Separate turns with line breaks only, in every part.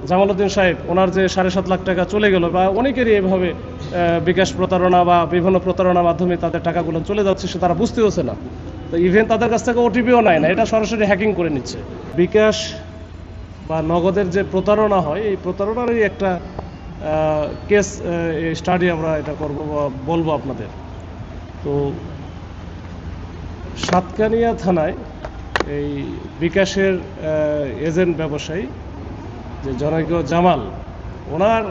জামালউদ্দিন সাহেব ওনার যে 7.5 লাখ টাকা চলে গেল, বা অনেকেরই এভাবে বিকাশ প্রতারণা বা বিভিন্ন প্রতারণার মাধ্যমে তাদের টাকাগুলো চলে যাচ্ছে, সে তারা বুঝতেওছে না। তো ইভেন তাদের কাছ থেকে ওটিপিও নেয় না, এটা সরাসরি হ্যাকিং করে নিচ্ছে। বিকাশ বা নগদের যে প্রতারণা হয়, এই প্রতারণারই একটা কেস স্টাডি আমরা এটা করব বা বলবো আপনাদের। তো সাতকানিয়া থানায় এই বিকাশের এজেন্ট ব্যবসায়ী যে জনৈক জামাল, ওনার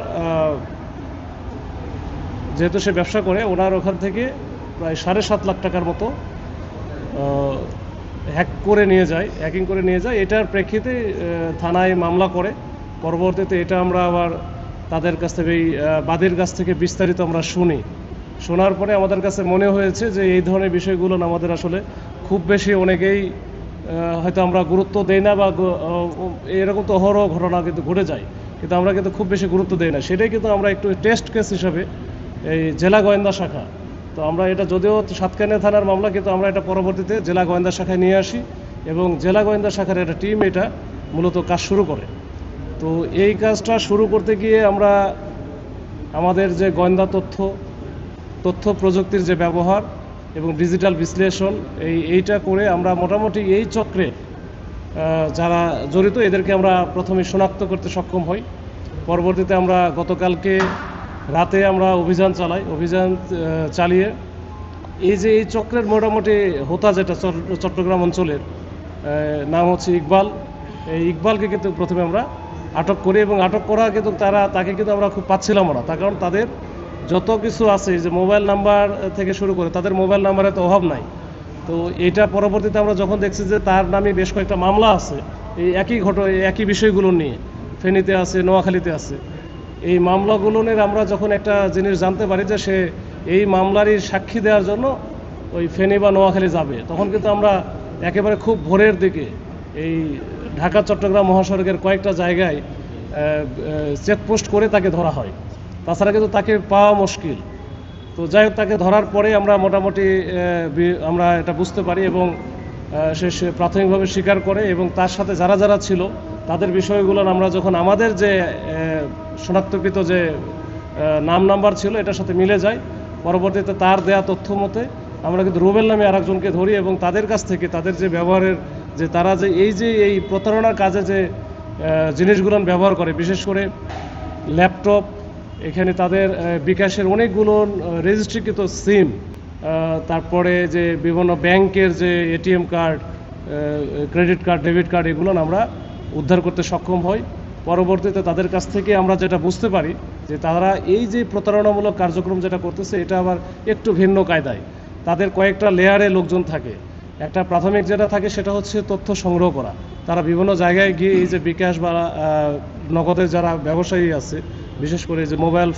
যেহেতু সে ব্যবসা করে, ওনার ওখান থেকে প্রায় 7.5 লাখ টাকার মতো হ্যাকিং করে নিয়ে যায়। এটার প্রেক্ষিতে থানায় মামলা করে। পরবর্তীতে এটা আমরা আবার তাদের কাছ থেকে, বাদীর কাছ থেকে বিস্তারিত আমরা শোনার পরে আমাদের কাছে মনে হয়েছে যে এই ধরনের বিষয়গুলো আমাদের আসলে খুব বেশি অনেকেই হয়তো আমরা গুরুত্ব দেই না, বা এরকম তো অহরহ ঘটনা কিন্তু ঘটে যায়, কিন্তু আমরা কিন্তু খুব বেশি গুরুত্ব দেই না। সেটাই কিন্তু আমরা একটু টেস্ট কেস হিসাবে এই জেলা গোয়েন্দা শাখা, তো আমরা এটা যদিও সাতকানিয়া থানার মামলা, কিন্তু আমরা এটা পরবর্তীতে জেলা গোয়েন্দা শাখায় নিয়ে আসি এবং জেলা গোয়েন্দা শাখার একটা টিম এটা মূলত কাজ শুরু করে। তো এই কাজটা শুরু করতে গিয়ে আমরা আমাদের যে গোয়েন্দা তথ্য প্রযুক্তির যে ব্যবহার এবং ডিজিটাল বিশ্লেষণ, এইটা করে আমরা মোটামুটি এই চক্রে যারা জড়িত এদেরকে আমরা প্রথমে শনাক্ত করতে সক্ষম হই। পরবর্তীতে আমরা গতকালকে রাতে আমরা অভিযান চালিয়ে এই চক্রের মোটামুটি হোতা, যেটা চট্টগ্রাম অঞ্চলের নাম হচ্ছে ইকবাল, এই ইকবালকে কিন্তু প্রথমে আমরা আটক করি, এবং আটক করা কিন্তু তাকে কিন্তু আমরা খুব পাচ্ছিলাম না, তার কারণ তাদের যত কিছু আছে, যে মোবাইল নাম্বার থেকে শুরু করে তাদের মোবাইল নাম্বারে তো অভাব নাই। তো এটা পরবর্তীতে আমরা যখন দেখছি যে তার নামে বেশ কয়েকটা মামলা আছে এই একই বিষয়গুলো নিয়ে, ফেনীতে আছে, নোয়াখালীতে আছে, এই মামলাগুলোর আমরা যখন একটা জিনিস জানতে পারি যে সে এই মামলারই সাক্ষী দেওয়ার জন্য ওই ফেনী বা নোয়াখালী যাবে, তখন কিন্তু আমরা একেবারে খুব ভোরের দিকে এই ঢাকা চট্টগ্রাম মহাসড়কের কয়েকটা জায়গায় চেকপোস্ট করে তাকে ধরা হয়, তাছাড়া কিন্তু তাকে পাওয়া মুশকিল। তো যাই হোক, তাকে ধরার পরে আমরা মোটামুটি আমরা এটা বুঝতে পারি, এবং সে প্রাথমিকভাবে স্বীকার করে, এবং তার সাথে যারা ছিল তাদের বিষয়গুলো আমরা যখন আমাদের যে শনাক্তকৃত যে নাম নাম্বার ছিল এটার সাথে মিলে যায়, পরবর্তীতে তার দেয়া তথ্য মতে আমরা কিন্তু রুবেল নামে আরেকজনকে ধরি, এবং তাদের কাছ থেকে তাদের যে ব্যবহারের, যে তারা যে এই প্রতারণার কাজে যে জিনিসগুলো ব্যবহার করে, বিশেষ করে ল্যাপটপ, এখানে তাদের বিকাশের অনেকগুলো রেজিস্ট্রিকৃত সিম, তারপরে যে বিভিন্ন ব্যাংকের যে ATM card, credit card, debit card, এগুলো আমরা উদ্ধার করতে সক্ষম হই। পরবর্তীতে তাদের কাছ থেকে আমরা যেটা বুঝতে পারি যে তারা এই যে প্রতারণামূলক কার্যক্রম যেটা করতেছে, এটা আবার একটু ভিন্ন কায়দায়। তাদের কয়েকটা লেয়ারে লোকজন থাকে। একটা প্রাথমিক যেটা থাকে সেটা হচ্ছে তথ্য সংগ্রহ করা। তারা বিভিন্ন জায়গায় গিয়ে এই যে বিকাশ বা নগদের যারা ব্যবসায়ী আছে, বিশেষ করে যে মোবাইল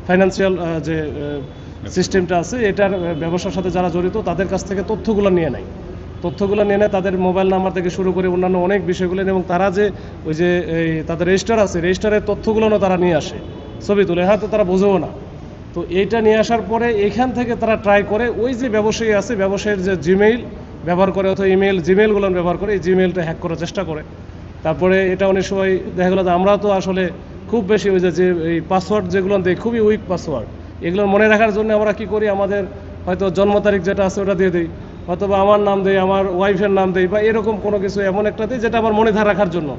ফাইন্যান্সিয়াল যে সিস্টেমটা আছে, এটার ব্যবসার সাথে যারা জড়িত তাদের কাছ থেকে তথ্যগুলো নিয়ে নেয়, তাদের মোবাইল নাম্বার থেকে শুরু করে অন্যান্য অনেক বিষয়গুলো, এবং তারা যে ওই যে তাদের রেজিস্টার আছে, রেজিস্টারের তথ্যগুলো তারা নিয়ে আসে, ছবি তুলে, হয়তো তারা বোঝেও না। তো এইটা নিয়ে আসার পরে এইখান থেকে তারা ট্রাই করে ওই যে ব্যবসায়ী আছে, ব্যবসায়ীর যে জিমেইল ব্যবহার করে অথবা জিমেইলগুলো ব্যবহার করে এই জিমেইলটা হ্যাক করার চেষ্টা করে। তারপরে এটা অনেক সময় দেখা গেলো যে আমরা তো আসলে খুব বেশি ওই যে এই পাসওয়ার্ড যেগুলো দেয়, খুবই উইক পাসওয়ার্ড, এগুলো মনে রাখার জন্য আমরা কি করি, আমাদের হয়তো জন্ম তারিখ যেটা আছে ওটা দিয়ে দিই, অথবা আমার নাম দেই, আমার ওয়াইফের নাম দেই, বা এরকম কোনো কিছু এমন একটা দিই যেটা আমার মনে রাখার জন্য।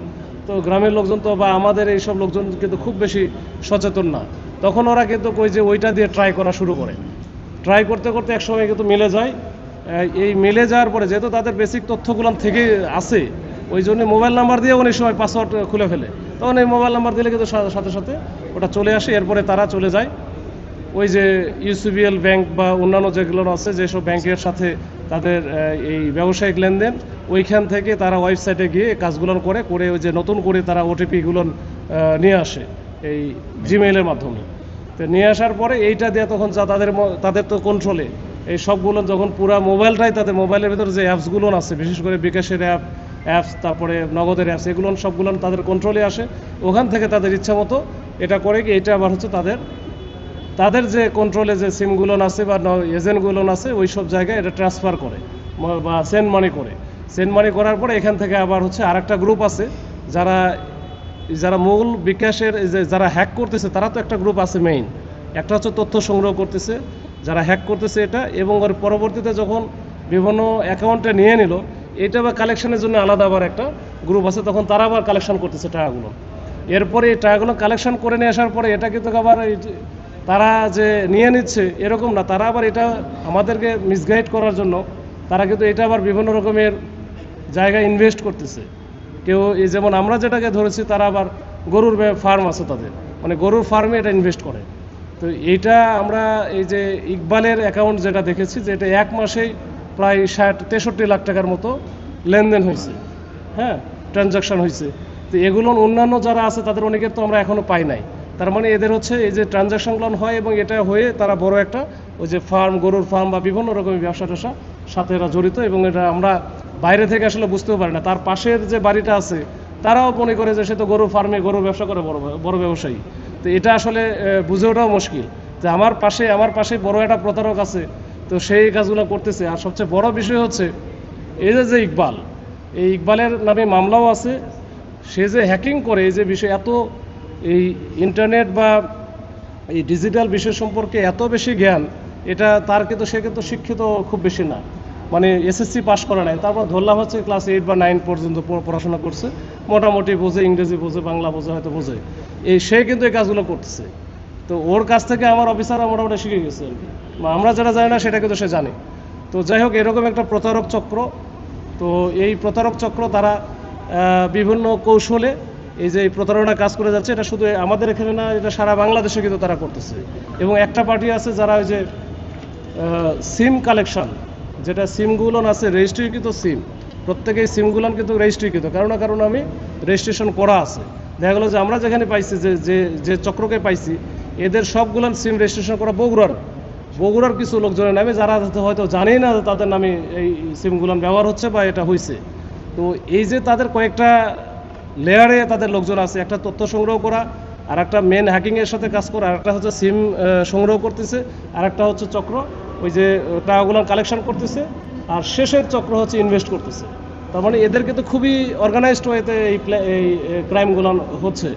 তো গ্রামের লোকজন তো বা আমাদের এইসব লোকজন কিন্তু খুব বেশি সচেতন না, তখন ওরা কিন্তু ওইটা দিয়ে ট্রাই করা শুরু করে। ট্রাই করতে করতে একসময় কিন্তু মিলে যায়। এই মিলে যাওয়ার পরে যেহেতু তাদের বেসিক তথ্যগুলো থেকে আছে, ওই জন্য মোবাইল নাম্বার দিয়ে অনেক সময় পাসওয়ার্ড খুলে ফেলে, তখন এই মোবাইল নাম্বার দিলে কিন্তু সাথে সাথে ওটা চলে আসে। এরপরে তারা চলে যায় ওই যে ইউসিবিএল ব্যাংক বা অন্যান্য যেগুলো আছে, যেসব ব্যাংকের সাথে তাদের এই ব্যবসায়িক লেনদেন, ওইখান থেকে তারা ওয়েবসাইটে গিয়ে কাজগুলো করে ওই যে নতুন করে তারা ওটিপিগুলো নিয়ে আসে এই জিমেইলের মাধ্যমে। তো নিয়ে আসার পরে এইটা দিয়ে তখন তাদের তো কন্ট্রোলে এই সবগুলো, যখন পুরো মোবাইলটাই তাদের মোবাইলের ভিতরে যে অ্যাপসগুলো আছে, বিশেষ করে বিকাশের অ্যাপস, তারপরে নগদের অ্যাপস, এগুলো সবগুলো তাদের কন্ট্রোলে আসে। ওখান থেকে তাদের ইচ্ছা মতো এটা করে কি, এটা আবার হচ্ছে তাদের যে কন্ট্রোলে যে সিমগুলো আছে বা এজেন্টগুলো আছে, ওই সব জায়গায় এটা ট্রান্সফার করে বা সেন্ড মানি করার পরে এখান থেকে আবার হচ্ছে আরেকটা গ্রুপ আছে যারা যারা মূল বিকাশের যারা হ্যাক করতেছে তারা তো একটা গ্রুপ আছে মেইন, একটা হচ্ছে তথ্য সংগ্রহ করতেছে যারা হ্যাক করতেছে এটা, এবং ওর পরবর্তীতে যখন বিভিন্ন অ্যাকাউন্টে নিয়ে নিল এটা বা কালেকশনের জন্য আলাদা আবার একটা গ্রুপ আছে, তখন তারা আবার কালেকশন করতেছে টাকাগুলো। এরপরে এই টাকাগুলো কালেকশন করে নিয়ে আসার পরে এটা কিন্তু আবার তারা যে নিয়ে নিচ্ছে এরকম না, তারা আবার এটা আমাদেরকে মিসগাইড করার জন্য তারা কিন্তু এটা আবার বিভিন্ন রকমের জায়গায় ইনভেস্ট করতেছে। কেউ এই যেমন আমরা যেটাকে ধরেছি তারা আবার গরুর ফার্ম আছে তাদের, মানে গরুর ফার্মে এটা ইনভেস্ট করে। তো এইটা আমরা এই যে ইকবালের অ্যাকাউন্ট যেটা দেখেছি যে এটা এক মাসেই প্রায় 63 লাখ টাকার মতো লেনদেন হয়েছে, হ্যাঁ, ট্রানজাকশন হয়েছে। তো এগুলো অন্যান্য যারা আছে তাদের অনেকের তো আমরা এখনও পাই নাই। তার মানে এদের হচ্ছে এই যে ট্রানজাকশনগুলো হয় এবং এটা হয়ে তারা বড় একটা ওই যে ফার্ম, গরুর ফার্ম বা বিভিন্ন রকমের ব্যবসা ট্যাবসা সাথে এরা জড়িত, এবং এটা আমরা বাইরে থেকে আসলে বুঝতেও পারি না। তার পাশের যে বাড়িটা আছে তারাও মনে করে যে সে তো গরুর ফার্মে গরু ব্যবসা করে, বড় ব্যবসায়ী। তো এটা আসলে বুঝে ওঠাও মুশকিল যে আমার পাশে বড় একটা প্রতারক আছে, তো সেই কাজগুলো করতেছে। আর সবচেয়ে বড় বিষয় হচ্ছে এই যে ইকবাল, এই ইকবালের নামে মামলাও আছে। সে যে হ্যাকিং করে এই যে বিষয়, এত এই ইন্টারনেট বা এই ডিজিটাল বিষয় সম্পর্কে এত বেশি জ্ঞান, এটা তার কিন্তু সে কিন্তু শিক্ষিত খুব বেশি না, মানে এসএসসি পাস করা নাই, তারপর ধরলাম হচ্ছে ক্লাস 8 বা 9 পর্যন্ত পড়াশোনা করছে, মোটামুটি বোঝে, ইংরেজি বোঝে, বাংলা বোঝে, হয়তো বোঝে, সে কিন্তু এই কাজগুলো করতেছে। তো ওর কাছ থেকে আমার অফিসাররা মোটামুটি শিখে গেছে আর কি, আমরা যেটা জানি না সেটা কিন্তু সে জানে। তো যাই হোক, এরকম একটা প্রতারক চক্র। তো এই প্রতারক চক্র তারা বিভিন্ন কৌশলে এই যে প্রতারণা কাজ করে যাচ্ছে, এটা শুধু আমাদের এখানে না, এটা সারা বাংলাদেশে কিন্তু তারা করতেছে। এবং একটা পার্টি আছে যারা ওই যে সিম কালেকশন, যেটা সিমগুলো আছে রেজিস্ট্রিকৃত সিম, প্রত্যেকেই সিমগুলো কিন্তু রেজিস্ট্রিকৃত, কারণ না কারণ আমি রেজিস্ট্রেশন করা আছে। দেখা গেলো যে আমরা যেখানে পাইছি যে চক্রকে পাইছি, এদের সবগুলান সিম রেজিস্ট্রেশন করা বগুড়ার কিছু লোকজনের নামে, যারা হয়তো জানেই না যে তাদের নামে এই সিমগুলান ব্যবহার হচ্ছে বা এটা হয়েছে। তো এই যে তাদের কয়েকটা লেয়ারে তাদের লোকজন আছে, একটা তথ্য সংগ্রহ করা, আর একটা মেন হ্যাকিংয়ের সাথে কাজ করা, আর একটা হচ্ছে সিম সংগ্রহ করতেছে, আর একটা হচ্ছে চক্র ওই যে টাকাগুলো কালেকশন করতেছে, আর শেষের চক্র হচ্ছে ইনভেস্ট করতেছে। তার মানে এদেরকে তো খুবই অর্গানাইজড ওয়েতে এই ক্রাইমগুলো হচ্ছে।